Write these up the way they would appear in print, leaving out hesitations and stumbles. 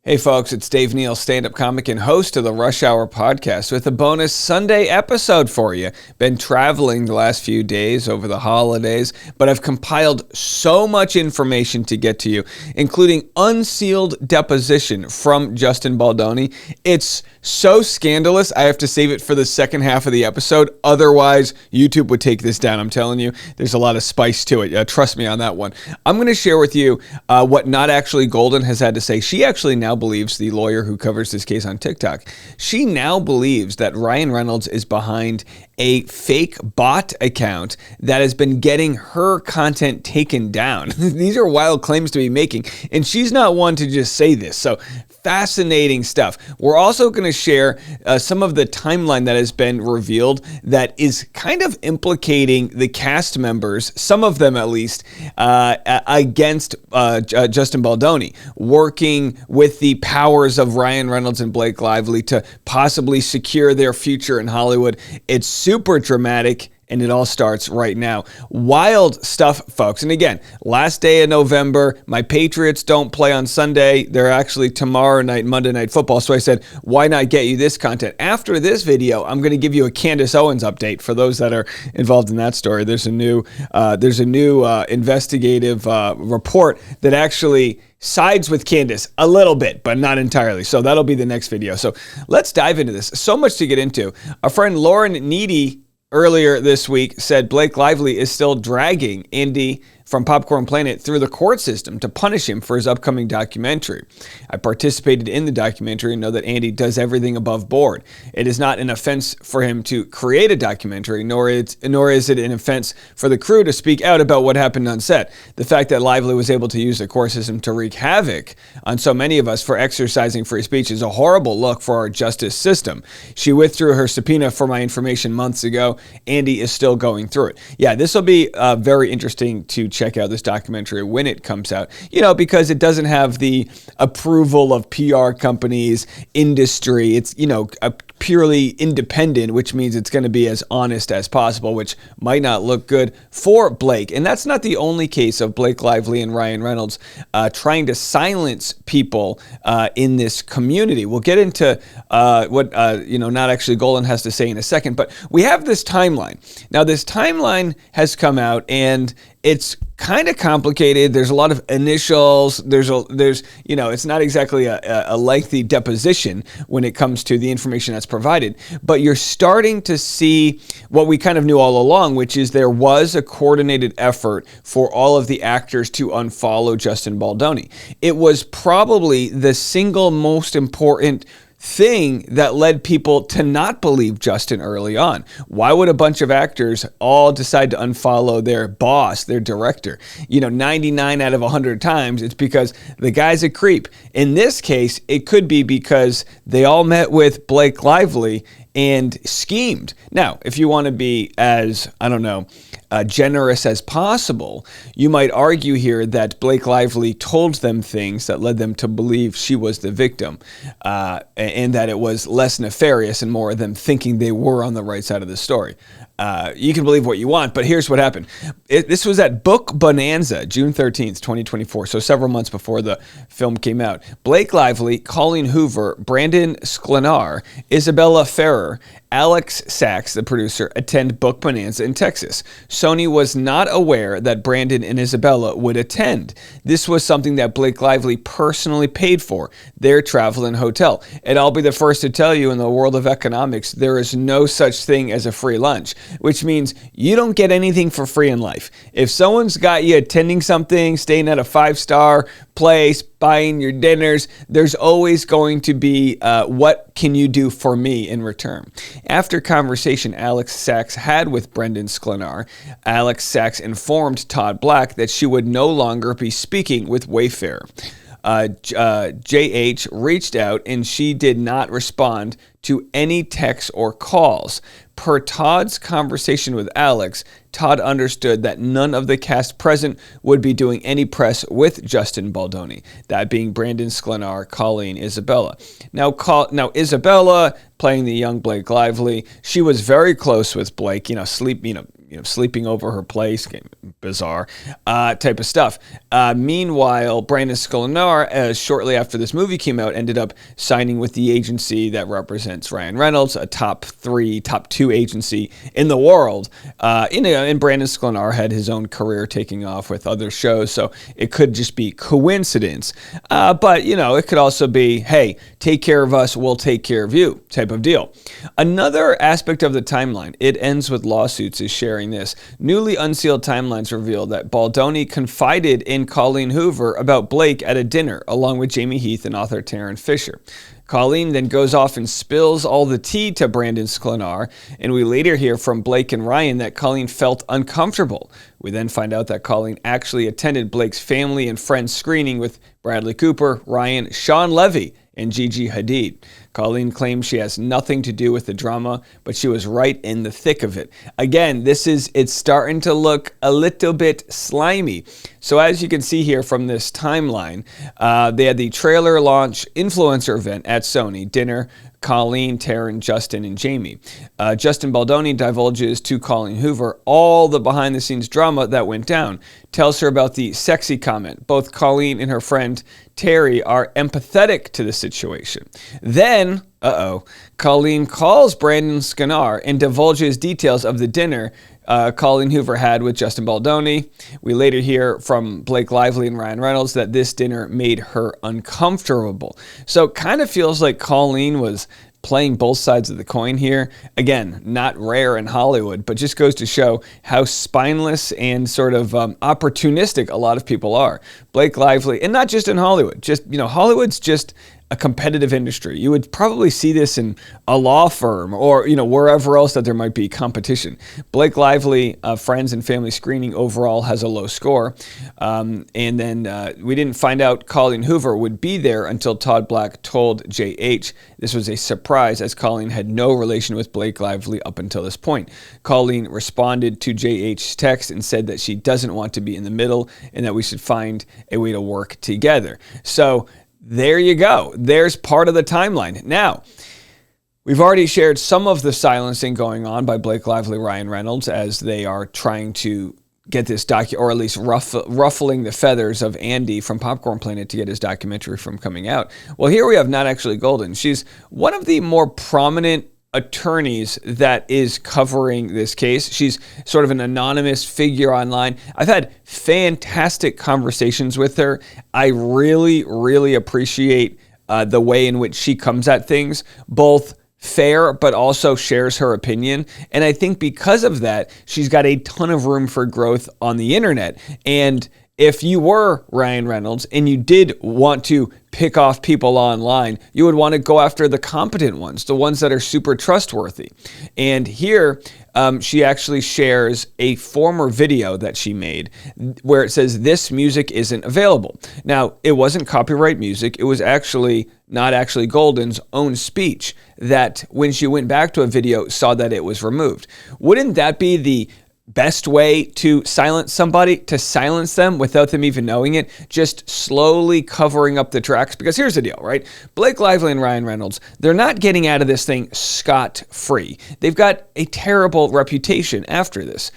Hey folks, it's Dave Neal, stand-up comic and host of the Rush Hour podcast with a bonus Sunday episode for you. Been traveling the last few days over the holidays, but I've compiled so much information to get to you, including unsealed deposition from Justin Baldoni. It's so scandalous, I have to save it for the second half of the episode. Otherwise, YouTube would take this down. I'm telling you, there's a lot of spice to it. Trust me on that one. I'm going to share with you what Not Actually Golden has had to say. She actually now believes, the lawyer who covers this case on TikTok, she now believes that Ryan Reynolds is behind a fake bot account that has been getting her content taken down. These are wild claims to be making, and she's not one to just say this. So fascinating stuff. We're also going to share some of the timeline that has been revealed that is kind of implicating the cast members, some of them at least, against Justin Baldoni, working with the powers of Ryan Reynolds and Blake Lively to possibly secure their future in Hollywood. It's super dramatic, and it all starts right now. Wild stuff, folks. And again, last day of November, my Patriots don't play on Sunday. They're actually tomorrow night, Monday Night Football. So I said, why not get you this content? After this video, I'm going to give you a Candace Owens update for those that are involved in that story. There's a new investigative report that actually sides with Candace a little bit, but not entirely. So that'll be the next video. So let's dive into this. So much to get into. Our friend Lauren Needy earlier this week said Blake Lively is still dragging Andy from Popcorn Planet through the court system to punish him for his upcoming documentary. I participated in the documentary and know that Andy does everything above board. It is not an offense for him to create a documentary, nor is it an offense for the crew to speak out about what happened on set. The fact that Lively was able to use the court system to wreak havoc on so many of us for exercising free speech is a horrible look for our justice system. She withdrew her subpoena for my information months ago. Andy is still going through it. Yeah, this will be very interesting to check out, this documentary, when it comes out, because it doesn't have the approval of PR companies, industry. It's, purely independent, which means it's going to be as honest as possible, which might not look good for Blake. And that's not the only case of Blake Lively and Ryan Reynolds trying to silence people in this community. We'll get into what Not Actually Golden has to say in a second, but we have this timeline. Now, this timeline has come out, and it's kind of complicated. There's a lot of initials. It's not exactly a lengthy deposition when it comes to the information that's provided, but you're starting to see what we kind of knew all along, which is there was a coordinated effort for all of the actors to unfollow Justin Baldoni. It was probably the single most important thing that led people to not believe Justin early on. Why would a bunch of actors all decide to unfollow their boss, their director? 99 out of 100 times, it's because the guy's a creep. In this case, it could be because they all met with Blake Lively and schemed. Now, if you want to be as, generous as possible, you might argue here that Blake Lively told them things that led them to believe she was the victim, and that it was less nefarious and more of them thinking they were on the right side of the story. You can believe what you want, but here's what happened. This was at Book Bonanza, June 13th, 2024, so several months before the film came out. Blake Lively, Colleen Hoover, Brandon Sklenar, Isabella Ferrer, Alex Sachs, the producer, attend Book Bonanza in Texas. Sony was not aware that Brandon and Isabella would attend. This was something that Blake Lively personally paid for, their travel and hotel. And I'll be the first to tell you, in the world of economics, there is no such thing as a free lunch, which means you don't get anything for free in life. If someone's got you attending something, staying at a 5-star place, buying your dinners, there's always going to be what can you do for me in return. After conversation Alex Sachs had with Brendan Sklenar, Alex Sachs informed Todd Black that she would no longer be speaking with Wayfair. JH reached out and she did not respond to any texts or calls. Per Todd's conversation with Alex, Todd understood that none of the cast present would be doing any press with Justin Baldoni, that being Brandon Sklenar, Colleen, Isabella. Now Isabella, playing the young Blake Lively, she was very close with Blake, sleeping over her place, bizarre type of stuff. Meanwhile, Brandon Sklenar, shortly after this movie came out, ended up signing with the agency that represents Ryan Reynolds, a top 2 agency in the world. And Brandon Sklenar had his own career taking off with other shows, so it could just be coincidence. But it could also be, hey, take care of us, we'll take care of you type of deal. Another aspect of the timeline, it ends with lawsuits, is sharing this. Newly unsealed timelines reveal that Baldoni confided in Colleen Hoover about Blake at a dinner, along with Jamie Heath and author Taryn Fisher. Colleen then goes off and spills all the tea to Brandon Sklenar, and we later hear from Blake and Ryan that Colleen felt uncomfortable. We then find out that Colleen actually attended Blake's family and friends screening with Bradley Cooper, Ryan, Sean Levy, and Gigi Hadid. Colleen claims she has nothing to do with the drama, but she was right in the thick of it. Again, it's starting to look a little bit slimy. So as you can see here from this timeline, they had the trailer launch influencer event at Sony, dinner, Colleen, Taryn, Justin, and Jamie. Justin Baldoni divulges to Colleen Hoover all the behind-the-scenes drama that went down, tells her about the sexy comment. Both Colleen and her friend Terry are empathetic to the situation. Then, Colleen calls Brandon Sklenar and divulges details of the dinner Colleen Hoover had with Justin Baldoni. We later hear from Blake Lively and Ryan Reynolds that this dinner made her uncomfortable. So it kind of feels like Colleen was playing both sides of the coin here. Again, not rare in Hollywood, but just goes to show how spineless and sort of opportunistic a lot of people are. Blake Lively, and not just in Hollywood, Hollywood's just a competitive industry. You would probably see this in a law firm or, wherever else that there might be competition. Blake Lively, friends and family screening overall has a low score. And then we didn't find out Colleen Hoover would be there until Todd Black told JH. This was a surprise as Colleen had no relation with Blake Lively up until this point. Colleen responded to JH's text and said that she doesn't want to be in the middle and that we should find a way to work together. So there you go. There's part of the timeline. Now, we've already shared some of the silencing going on by Blake Lively, Ryan Reynolds, as they are trying to get this or at least ruffling the feathers of Andy from Popcorn Planet to get his documentary from coming out. Well, here we have Not Actually Golden. She's one of the more prominent attorneys that is covering this case. She's sort of an anonymous figure online. I've had fantastic conversations with her. I really, really appreciate the way in which she comes at things, both fair, but also shares her opinion. And I think because of that, she's got a ton of room for growth on the internet. And if you were Ryan Reynolds and you did want to pick off people online, you would want to go after the competent ones, the ones that are super trustworthy. And here, she actually shares a former video that she made where it says, "This music isn't available." Now, it wasn't copyright music. It was actually Not Actually Golden's own speech that when she went back to a video, saw that it was removed. Wouldn't that be the best way to silence somebody, to silence them without them even knowing it? Just slowly covering up the tracks. Because here's the deal, right? Blake Lively and Ryan Reynolds, they're not getting out of this thing scot-free. They've got a terrible reputation after this.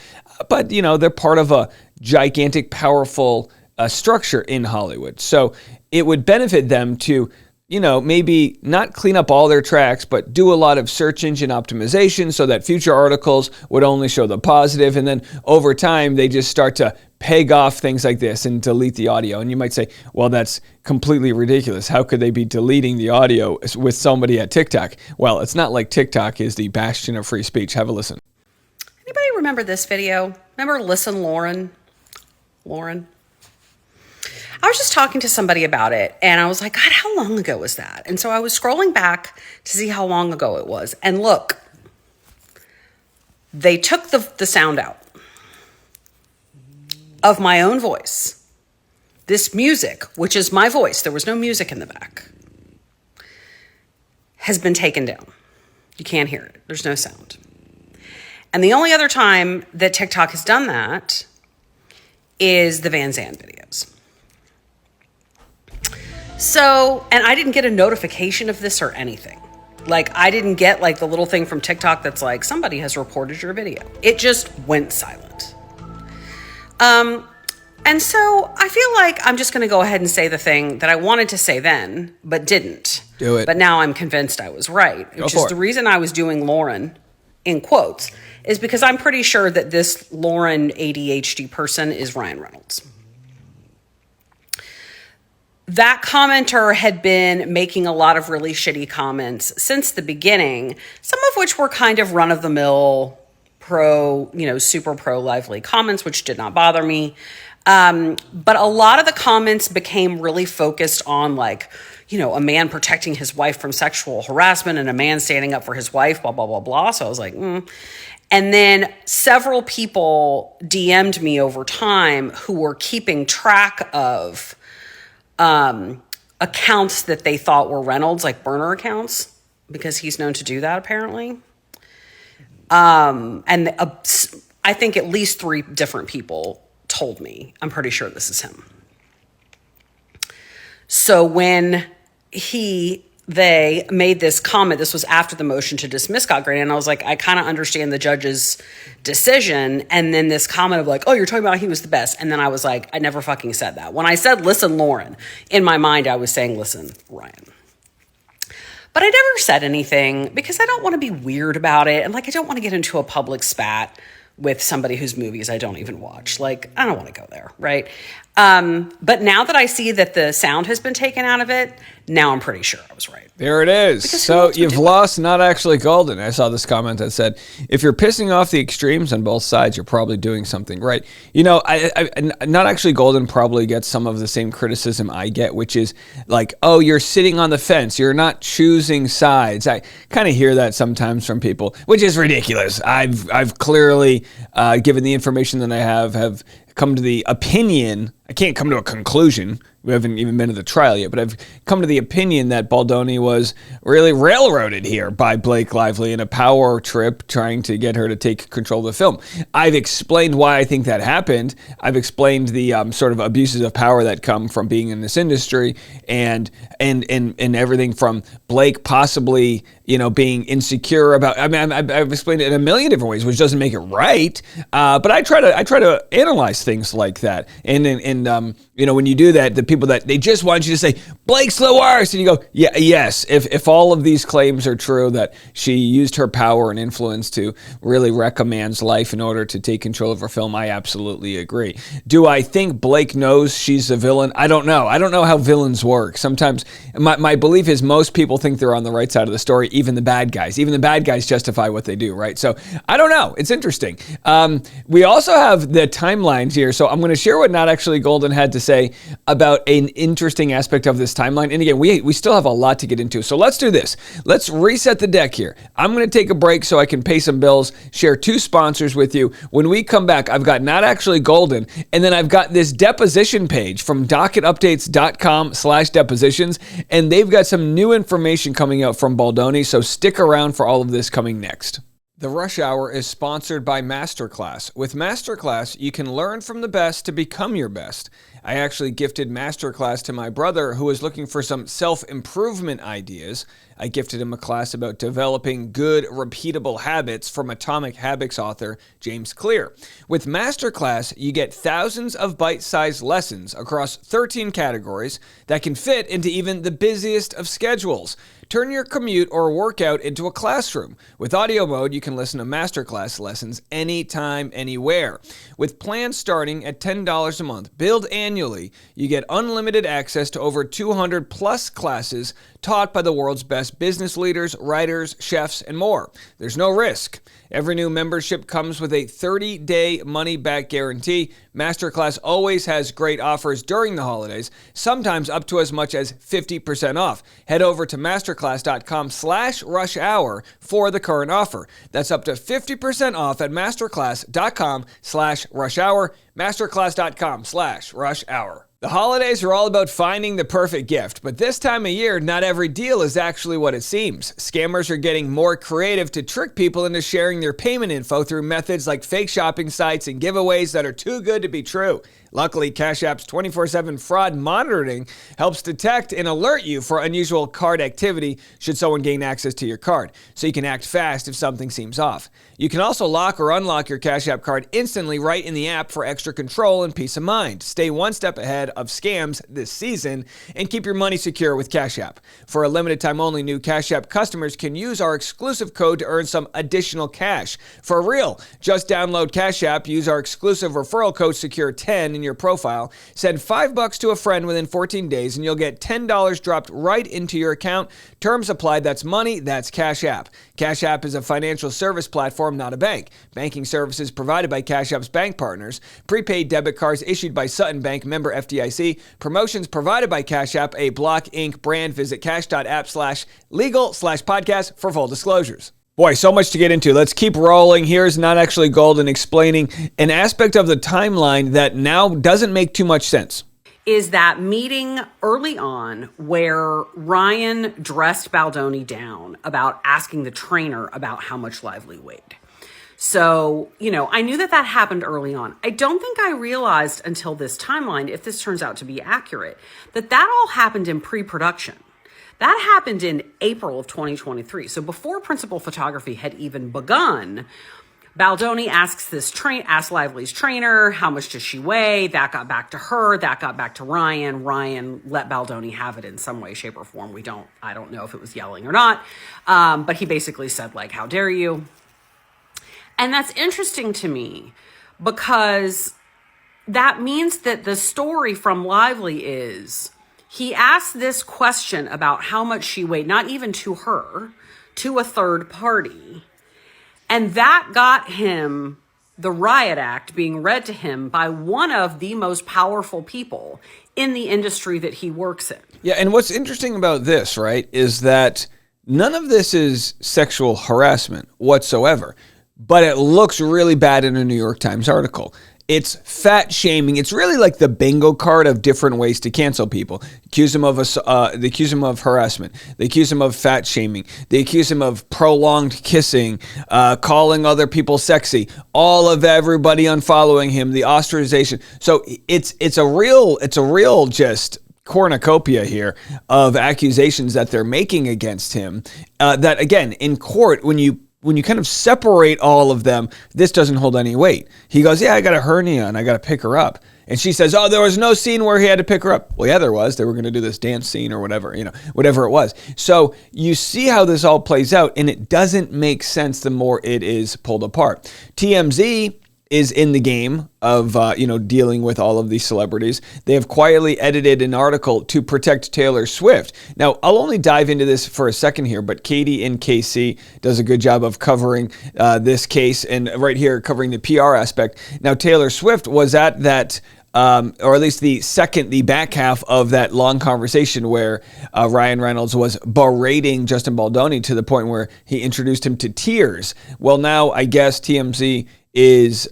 But, they're part of a gigantic, powerful structure in Hollywood. So it would benefit them to maybe not clean up all their tracks, but do a lot of search engine optimization so that future articles would only show the positive. And then over time, they just start to peg off things like this and delete the audio. And you might say, well, that's completely ridiculous. How could they be deleting the audio with somebody at TikTok? Well, it's not like TikTok is the bastion of free speech. Have a listen. Anybody remember this video? Remember Listen Lauren? I was just talking to somebody about it, and I was like, God, how long ago was that? And so I was scrolling back to see how long ago it was. And look, they took the sound out of my own voice. This music, which is my voice, there was no music in the back, has been taken down. You can't hear it. There's no sound. And the only other time that TikTok has done that is the Van Zandt videos. So, and I didn't get a notification of this or anything. Like, I didn't get like the little thing from TikTok that's like, somebody has reported your video. It just went silent. And so I feel like I'm just going to go ahead and say the thing that I wanted to say then, but didn't. Do it. But now I'm convinced I was right, which is the reason I was doing Lauren in quotes is because I'm pretty sure that this Lauren ADHD person is Ryan Reynolds. That commenter had been making a lot of really shitty comments since the beginning, some of which were kind of run-of-the-mill super pro-lively comments, which did not bother me. But a lot of the comments became really focused on like, a man protecting his wife from sexual harassment and a man standing up for his wife, blah, blah, blah, blah. So I was like, And then several people DM'd me over time who were keeping track of accounts that they thought were Reynolds, like burner accounts, because he's known to do that apparently. And I think at least 3 different people told me, I'm pretty sure this is him. So when they made this comment, this was after the motion to dismiss got granted, and I was like, I kind of understand the judge's decision. And then this comment of like, oh, you're talking about he was the best. And then I was like, I never fucking said that. When I said, listen, Lauren, in my mind, I was saying, listen, Ryan. But I never said anything because I don't want to be weird about it. And like, I don't want to get into a public spat with somebody whose movies I don't even watch. Like, I don't want to go there, right? But now that I see that the sound has been taken out of it, now I'm pretty sure I was right. There it is. Because so you've lost Not Actually Golden. I saw this comment that said, if you're pissing off the extremes on both sides, you're probably doing something right. Not Actually Golden probably gets some of the same criticism I get, which is like, oh, you're sitting on the fence. You're not choosing sides. I kind of hear that sometimes from people, which is ridiculous. I've clearly, given the information that I have come to the opinion. I can't come to a conclusion. We haven't even been to the trial yet, but I've come to the opinion that Baldoni was really railroaded here by Blake Lively in a power trip trying to get her to take control of the film. I've explained why I think that happened. I've explained the sort of abuses of power that come from being in this industry and everything from Blake possibly, being insecure about, I've explained it in a million different ways, which doesn't make it right. But I try to analyze things like that. And when you do that, the people that they just want you to say, Blake's the worst. And you go, yeah, yes. If all of these claims are true, that she used her power and influence to really wreck a man's life in order to take control of her film, I absolutely agree. Do I think Blake knows she's a villain? I don't know. I don't know how villains work. Sometimes my belief is most people think they're on the right side of the story, even the bad guys. Even the bad guys justify what they do, right? So I don't know. It's interesting. We also have the timelines here. So I'm going to share what Not Actually Golden had to say about an interesting aspect of this timeline. And again, we still have a lot to get into. So let's do this. Let's reset the deck here. I'm going to take a break so I can pay some bills, share 2 sponsors with you. When we come back, I've got Not Actually Golden, and then I've got this deposition page from docketupdates.com/depositions, and they've got some new information coming out from Baldoni, so stick around for all of this coming next. The Rush Hour is sponsored by Masterclass. With Masterclass, you can learn from the best to become your best. I actually gifted Masterclass to my brother who was looking for some self-improvement ideas. I gifted him a class about developing good, repeatable habits from Atomic Habits author James Clear. With Masterclass, you get thousands of bite-sized lessons across 13 categories that can fit into even the busiest of schedules. Turn your commute or workout into a classroom. With audio mode, you can listen to Masterclass lessons anytime, anywhere. With plans starting at $10 a month, billed annually, you get unlimited access to over 200 plus classes taught by the world's best business leaders, writers, chefs, and more. There's no risk. Every new membership comes with a 30-day money-back guarantee. Masterclass always has great offers during the holidays, sometimes up to as much as 50% off. Head over to masterclass.com/rush-hour for the current offer. That's up to 50% off at masterclass.com/rush-hour, masterclass.com/rush-hour. The holidays are all about finding the perfect gift, but this time of year, not every deal is actually what it seems. Scammers are getting more creative to trick people into sharing their payment info through methods like fake shopping sites and giveaways that are too good to be true. Luckily, Cash App's 24/7 fraud monitoring helps detect and alert you for unusual card activity should someone gain access to your card, so you can act fast if something seems off. You can also lock or unlock your Cash App card instantly right in the app for extra control and peace of mind. Stay one step ahead of scams this season and keep your money secure with Cash App. For a limited time only, new Cash App customers can use our exclusive code to earn some additional cash. For real, just download Cash App, use our exclusive referral code SECURE10 in your profile, send $5 to a friend within 14 days, and you'll get $10 dropped right into your account. Terms apply. That's money. That's Cash App. Cash App is a financial service platform, not a bank. Banking services provided by Cash App's bank partners. Prepaid debit cards issued by Sutton Bank, member FDIC. Promotions provided by Cash App, a Block Inc. brand. Visit cash.app/legal/podcast for full disclosures. Boy, so much to get into. Let's keep rolling. Here's Not Actually Golden explaining an aspect of the timeline that now doesn't make too much sense. Is that meeting early on where Ryan dressed Baldoni down about asking the trainer about how much Lively weighed. So, I knew that happened early on. I don't think I realized until this timeline, if this turns out to be accurate, that all happened in pre-production. That happened in April of 2023. So before principal photography had even begun, Baldoni asks Lively's trainer, how much does she weigh? That got back to her. That got back to Ryan. Ryan let Baldoni have it in some way, shape, or form. I don't know if it was yelling or not. But he basically said, how dare you? And that's interesting to me because that means that the story from Lively is he asked this question about how much she weighed, not even to her, to a third party. And that got him the riot act being read to him by one of the most powerful people in the industry that he works in. Yeah, and what's interesting about this, right, is that none of this is sexual harassment whatsoever, but it looks really bad in a New York Times article. It's fat shaming. It's really like the bingo card of different ways to cancel people. They accuse him of harassment. They accuse him of fat shaming. They accuse him of prolonged kissing, calling other people sexy. All of everybody unfollowing him. The ostracization. So it's a real just cornucopia here of accusations that they're making against him. That again in court when you kind of separate all of them, this doesn't hold any weight. He goes, yeah, I got a hernia and I got to pick her up. And she says, oh, there was no scene where he had to pick her up. Well, yeah, there was. They were going to do this dance scene or whatever it was. So you see how this all plays out, and it doesn't make sense the more it is pulled apart. TMZ is in the game of, dealing with all of these celebrities. They have quietly edited an article to protect Taylor Swift. Now, I'll only dive into this for a second here, but Katie in KC does a good job of covering this case and right here covering the PR aspect. Now, Taylor Swift was at that, or at least the back half of that long conversation where Ryan Reynolds was berating Justin Baldoni to the point where he introduced him to tears. Well, now I guess TMZ is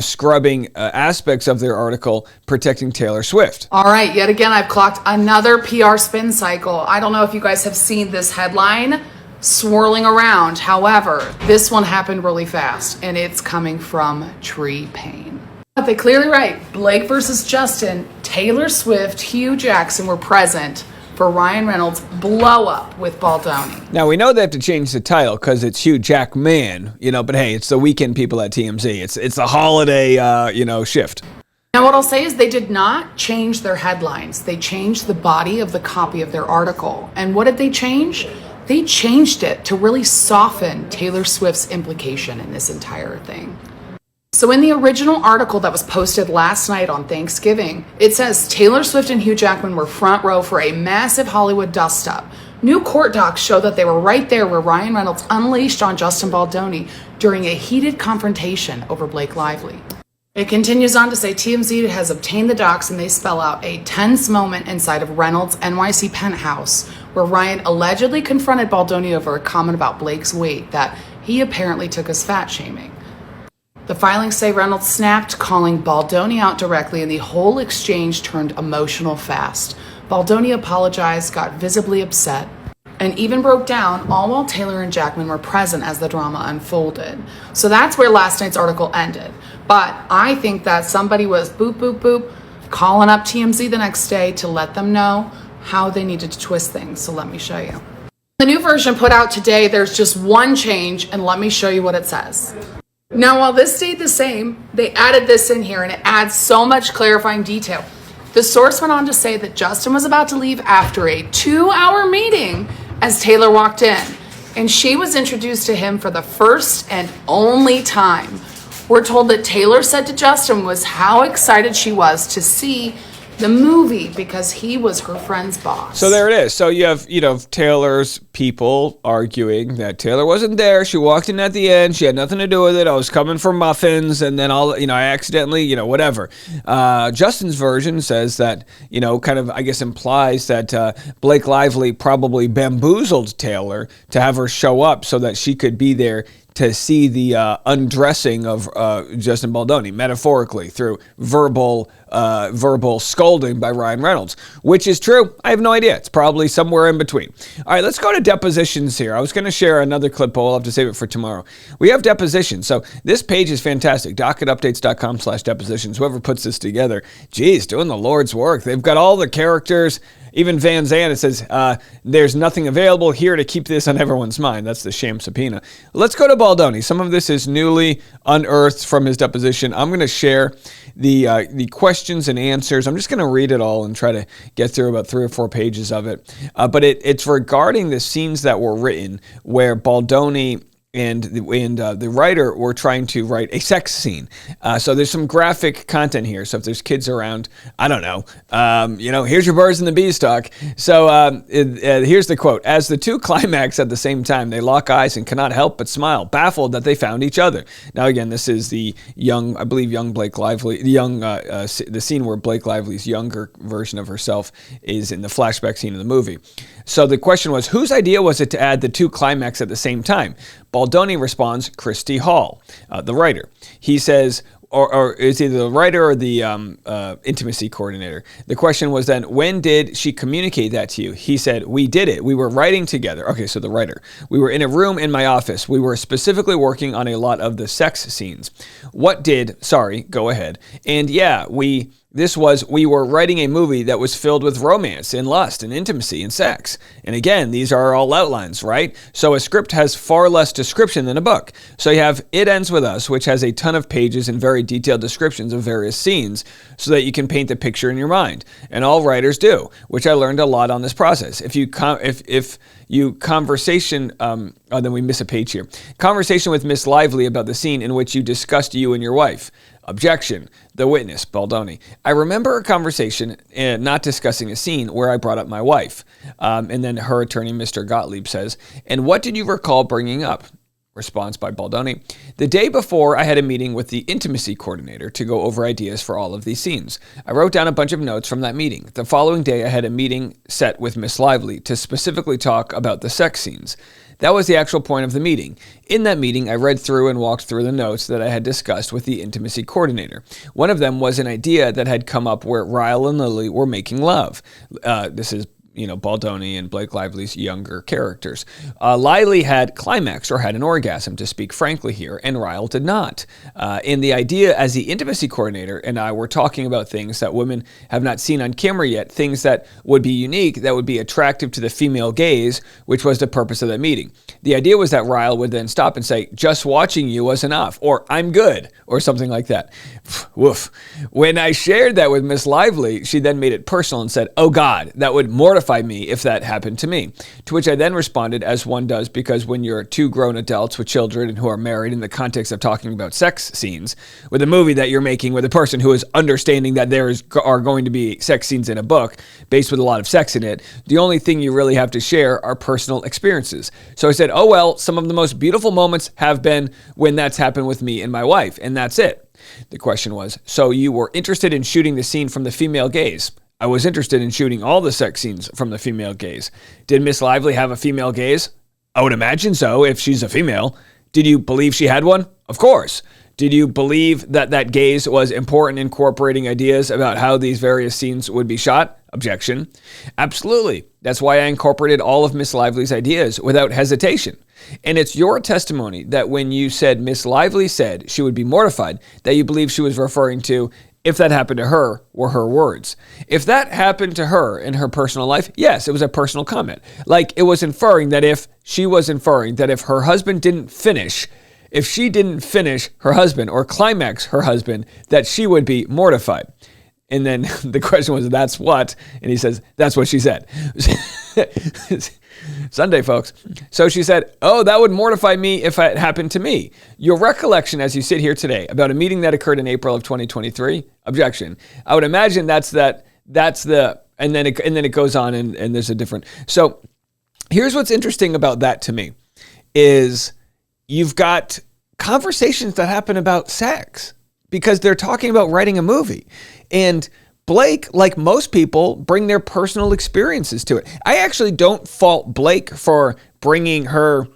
scrubbing aspects of their article protecting Taylor Swift. All right, yet again, I've clocked another PR spin cycle. I don't know if you guys have seen this headline swirling around. However, this one happened really fast, and it's coming from Tree Paine. But they clearly write, Blake versus Justin, Taylor Swift, Hugh Jackson were present for Ryan Reynolds' blow up with Baldoni. Now, we know they have to change the title because it's Hugh Jackman, but hey, it's the weekend people at TMZ. It's the holiday, shift. Now, what I'll say is they did not change their headlines. They changed the body of the copy of their article. And what did they change? They changed it to really soften Taylor Swift's implication in this entire thing. So in the original article that was posted last night on Thanksgiving, it says Taylor Swift and Hugh Jackman were front row for a massive Hollywood dust-up. New court docs show that they were right there where Ryan Reynolds unleashed on Justin Baldoni during a heated confrontation over Blake Lively. It continues on to say TMZ has obtained the docs and they spell out a tense moment inside of Reynolds' NYC penthouse where Ryan allegedly confronted Baldoni over a comment about Blake's weight that he apparently took as fat shaming. The filings say Reynolds snapped, calling Baldoni out directly, and the whole exchange turned emotional fast. Baldoni apologized, got visibly upset, and even broke down, all while Taylor and Jackman were present as the drama unfolded. So that's where last night's article ended. But I think that somebody was boop, boop, boop, calling up TMZ the next day to let them know how they needed to twist things. So let me show you. The new version put out today, there's just one change, and let me show you what it says. Now, while this stayed the same, they added this in here, and it adds so much clarifying detail. The source went on to say that Justin was about to leave after a 2-hour meeting as Taylor walked in, and she was introduced to him for the first and only time. We're told that Taylor said to Justin was how excited she was to see the movie because he was her friend's boss. So there it is. So you have, Taylor's people arguing that Taylor wasn't there. She walked in at the end. She had nothing to do with it. I was coming for muffins, and then I accidentally, whatever. Justin's version says that, kind of, I guess, implies that Blake Lively probably bamboozled Taylor to have her show up so that she could be there to see the undressing of Justin Baldoni, metaphorically, through verbal scolding by Ryan Reynolds, which is true. I have no idea. It's probably somewhere in between. All right, let's go to depositions here. I was going to share another clip, but we'll have to save it for tomorrow. We have depositions. So this page is fantastic. docketupdates.com/depositions. Whoever puts this together, geez, doing the Lord's work. They've got all the characters. Even Van Zandt, it says, there's nothing available here to keep this on everyone's mind. That's the sham subpoena. Let's go to Baldoni. Some of this is newly unearthed from his deposition. I'm going to share the questions and answers. I'm just going to read it all and try to get through about 3 or 4 pages of it. But it's regarding the scenes that were written where Baldoni and the writer were trying to write a sex scene. So there's some graphic content here. So if there's kids around, I don't know, here's your birds and the beanstalk. So here's the quote. As the two climax at the same time, they lock eyes and cannot help but smile, baffled that they found each other. Now, again, this is the young Blake Lively, the scene where Blake Lively's younger version of herself is in the flashback scene of the movie. So the question was, whose idea was it to add the two climax at the same time? Baldoni responds, Christy Hall, the writer. He says, or it's either the writer or the intimacy coordinator. The question was then, when did she communicate that to you? He said, we did it. We were writing together. Okay, so the writer. We were in a room in my office. We were specifically working on a lot of the sex scenes. Go ahead. And yeah, we were writing a movie that was filled with romance and lust and intimacy and sex. And again, these are all outlines, right? So a script has far less description than a book. So you have It Ends With Us, which has a ton of pages and very detailed descriptions of various scenes so that you can paint the picture in your mind. And all writers do, which I learned a lot on this process. Then we miss a page here. Conversation with Miss Lively about the scene in which you discussed you and your wife. Objection. The witness, Baldoni. I remember a conversation, not discussing a scene, where I brought up my wife. And then her attorney, Mr. Gottlieb, says, and what did you recall bringing up? Response by Baldoni. The day before, I had a meeting with the intimacy coordinator to go over ideas for all of these scenes. I wrote down a bunch of notes from that meeting. The following day, I had a meeting set with Miss Lively to specifically talk about the sex scenes. That was the actual point of the meeting. In that meeting, I read through and walked through the notes that I had discussed with the intimacy coordinator. One of them was an idea that had come up where Ryle and Lily were making love. This is Baldoni and Blake Lively's younger characters. Lily had climax or had an orgasm, to speak frankly here, and Ryle did not. And the idea as the intimacy coordinator and I were talking about things that women have not seen on camera yet, things that would be unique, that would be attractive to the female gaze, which was the purpose of that meeting. The idea was that Ryle would then stop and say, just watching you was enough, or I'm good, or something like that. Woof. When I shared that with Miss Lively, she then made it personal and said, oh God, that would mortify me if that happened to me. To which I then responded, as one does, because when you're two grown adults with children and who are married in the context of talking about sex scenes, with a movie that you're making with a person who is understanding that are going to be sex scenes in a book based with a lot of sex in it, the only thing you really have to share are personal experiences. So I said, oh well, some of the most beautiful moments have been when that's happened with me and my wife, and that's it. The question was, so you were interested in shooting the scene from the female gaze? I was interested in shooting all the sex scenes from the female gaze. Did Miss Lively have a female gaze? I would imagine so, if she's a female. Did you believe she had one? Of course. Did you believe that gaze was important in incorporating ideas about how these various scenes would be shot? Objection. Absolutely. That's why I incorporated all of Miss Lively's ideas without hesitation. And it's your testimony that when you said Miss Lively said she would be mortified, that you believe she was referring to if that happened to her were her words. If that happened to her in her personal life, yes, it was a personal comment. Like it was inferring that if her husband didn't finish, if she didn't finish her husband or climax her husband, that she would be mortified. And then the question was, that's what? And he says, that's what she said. Sunday, folks. So she said, oh, that would mortify me if it happened to me. Your recollection as you sit here today about a meeting that occurred in April of 2023, objection. I would imagine and then it goes on and there's a different. So here's what's interesting about that to me is you've got conversations that happen about sex because they're talking about writing a movie. And Blake, like most people, bring their personal experiences to it. I actually don't fault Blake for bringing her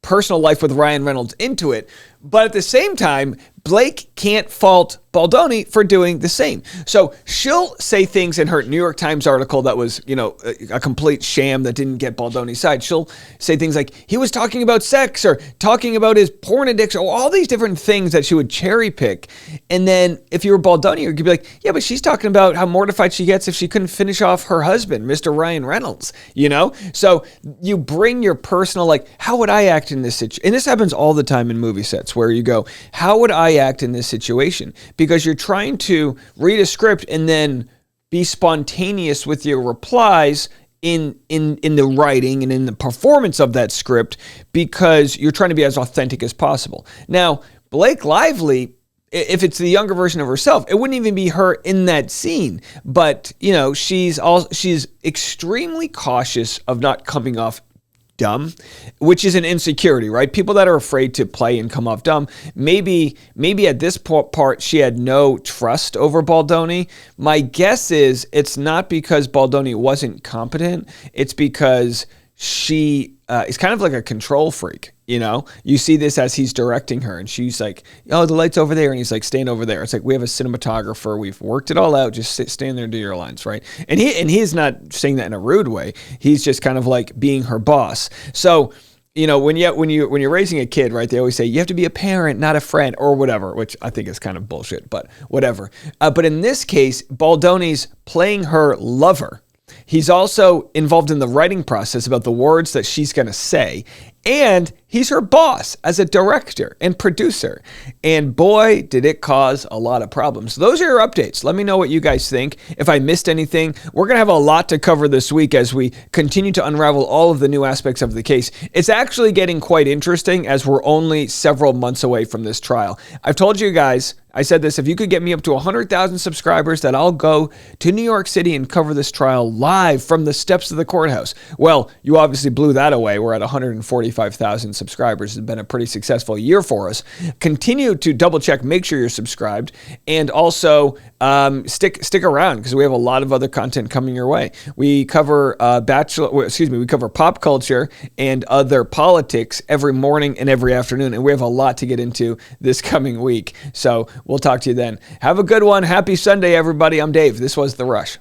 personal life with Ryan Reynolds into it. But at the same time, Blake can't fault Baldoni for doing the same. So she'll say things in her New York Times article that was, a complete sham that didn't get Baldoni's side. She'll say things like, he was talking about sex or talking about his porn addiction, or all these different things that she would cherry pick. And then if you were Baldoni, you'd be like, yeah, but she's talking about how mortified she gets if she couldn't finish off her husband, Mr. Ryan Reynolds, So you bring your personal, like, how would I act in this situation? And this happens all the time in movie sets where you go, how would I act in this situation? Because you're trying to read a script and then be spontaneous with your replies in the writing and in the performance of that script because you're trying to be as authentic as possible. Now, Blake Lively, if it's the younger version of herself, it wouldn't even be her in that scene. But, she's extremely cautious of not coming off dumb, which is an insecurity, right? People that are afraid to play and come off dumb. Maybe at this part she had no trust over Baldoni. My guess is it's not because Baldoni wasn't competent. It's because she is kind of like a control freak. You see this as he's directing her and she's like, oh, the light's over there. And he's like, stand over there. It's like, we have a cinematographer. We've worked it all out. Just stand there and do your lines, right? And he's not saying that in a rude way. He's just kind of like being her boss. So, when you're raising a kid, right, they always say you have to be a parent, not a friend or whatever, which I think is kind of bullshit, but whatever. But in this case, Baldoni's playing her lover. He's also involved in the writing process about the words that she's going to say. And he's her boss as a director and producer. And boy, did it cause a lot of problems. Those are your updates. Let me know what you guys think. If I missed anything, we're going to have a lot to cover this week as we continue to unravel all of the new aspects of the case. It's actually getting quite interesting as we're only several months away from this trial. I've told you guys, I said this, if you could get me up to 100,000 subscribers, that I'll go to New York City and cover this trial live from the steps of the courthouse. Well, you obviously blew that away. We're at 145,000 subscribers. It's been a pretty successful year for us. Continue to double check, make sure you're subscribed, and also stick around because we have a lot of other content coming your way. We cover we cover pop culture and other politics every morning and every afternoon, and we have a lot to get into this coming week. So we'll talk to you then. Have a good one. Happy Sunday, everybody. I'm Dave. This was The Rush.